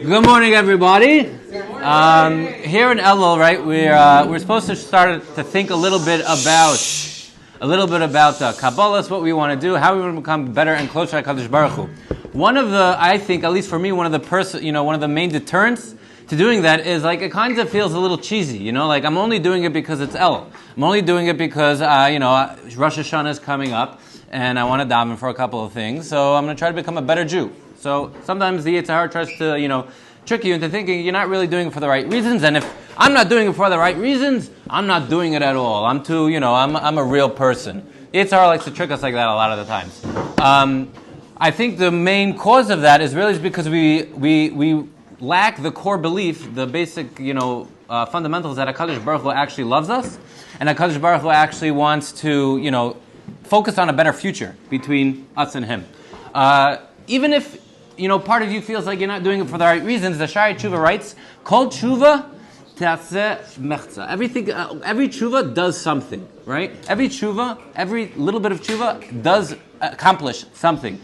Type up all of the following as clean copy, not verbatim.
Good morning, everybody. Here in Elul, right? We're supposed to start to think a little bit about Kabbalah, what we want to do, how we want to become better and closer to HaKadosh Baruch Hu. One of the, I think, at least for me, one of the main deterrents to doing that is like it kind of feels a little cheesy, like I'm only doing it because it's Elul. I'm only doing it because Rosh Hashanah is coming up and I want to daven for a couple of things, so I'm going to try to become a better Jew. So sometimes the Yetzer Hara tries to, trick you into thinking you're not really doing it for the right reasons, and if I'm not doing it for the right reasons, I'm not doing it at all. I'm a real person. The Yetzer Hara likes to trick us like that a lot of the times. I think the main cause of that is really because we lack the core belief, the basic, fundamentals that HaKadosh Baruch Hu actually loves us, and HaKadosh Baruch Hu actually wants to, focus on a better future between us and Him. Even if, part of you feels like you're not doing it for the right reasons, the Shari Teshuva writes, Kol Teshuva Taseh Mechza. Every Teshuva does something, right? Every little bit of Teshuva does accomplish something.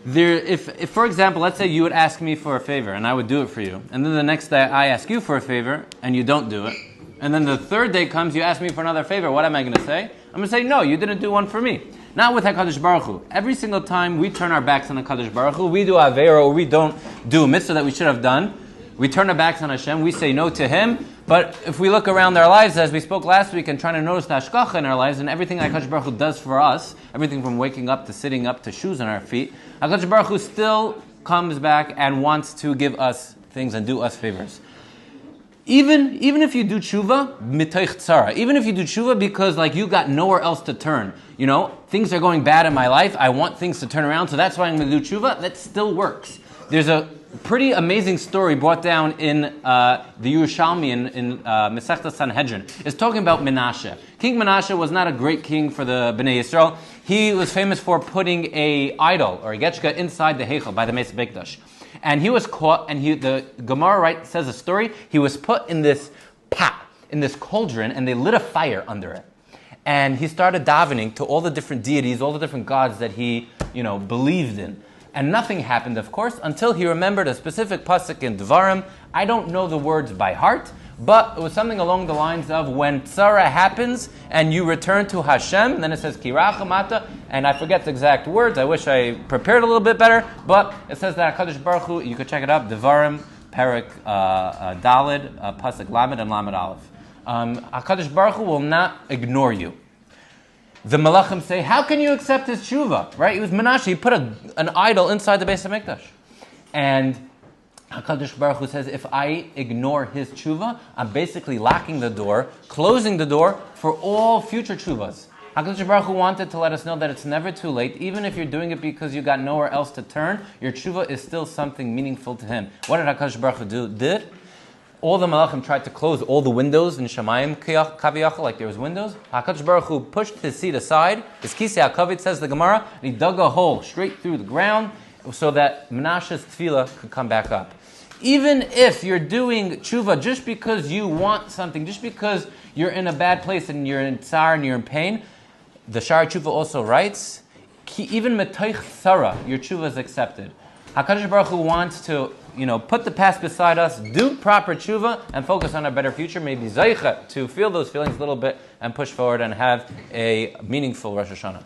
If, for example, let's say you would ask me for a favor and I would do it for you, and then the next day I ask you for a favor and you don't do it, and then the third day comes, you ask me for another favor, what am I going to say? I'm going to say, no, you didn't do one for me. Not with HaKadosh Baruch Hu. Every single time we turn our backs on HaKadosh Baruch Hu, we do Aveira, or we don't do a mitzvah that we should have done, we turn our backs on Hashem, we say no to Him, but if we look around our lives, as we spoke last week, and trying to notice the Hashgacha in our lives, and everything HaKadosh Baruch Hu does for us, everything from waking up to sitting up to shoes on our feet, HaKadosh Baruch Hu still comes back and wants to give us things and do us favors. Even if you do tshuva, mitoich tzara, even if you do tshuva because you got nowhere else to turn, things are going bad in my life, I want things to turn around, so that's why I'm going to do tshuva, that still works. There's a pretty amazing story brought down in the Yerushalmi in Masechta Sanhedrin. It's talking about Menashe. King Menashe was not a great king for the Bnei Yisrael. He was famous for putting a idol, or a getchka, inside the Heichal by the Meis Beikdash. And he was caught, and the Gemara says a story, he was put in this pot, in this cauldron, and they lit a fire under it. And he started davening to all the different deities, all the different gods that he, believed in. And nothing happened, of course, until he remembered a specific pasuk in Devarim. I don't know the words by heart, but it was something along the lines of when tzara happens and you return to Hashem, then it says kirachamata, and I forget the exact words. I wish I prepared a little bit better, but it says that HaKadosh Baruch Hu, you could check it up, Devarim, Perik Dalid, pasuk Lamed and Lamed Aleph. HaKadosh Baruch Hu will not ignore you. The Malachim say, how can you accept his tshuva? Right? It was Menashe. He put an idol inside the Beis HaMikdash. And HaKadosh Baruch Hu says, if I ignore his tshuva, I'm basically locking the door, closing the door for all future tshuvas. HaKadosh Baruch Hu wanted to let us know that it's never too late. Even if you're doing it because you got nowhere else to turn, your tshuva is still something meaningful to him. What did HaKadosh Baruch Hu do? All the Malachim tried to close all the windows in Shamayim Kaviyachal, like there was windows. HaKadosh Baruch Hu pushed his seat aside, his Kisei HaKavod, says the Gemara, and he dug a hole straight through the ground so that Menashe's tefillah could come back up. Even if you're doing tshuva just because you want something, just because you're in a bad place and you're in tsar and you're in pain, the Shari Teshuva also writes, even metoich tzara, your tshuva is accepted. HaKadosh Baruch Hu wants to, put the past beside us, do proper tshuva, and focus on a better future. Maybe zeicha to feel those feelings a little bit and push forward and have a meaningful Rosh Hashanah.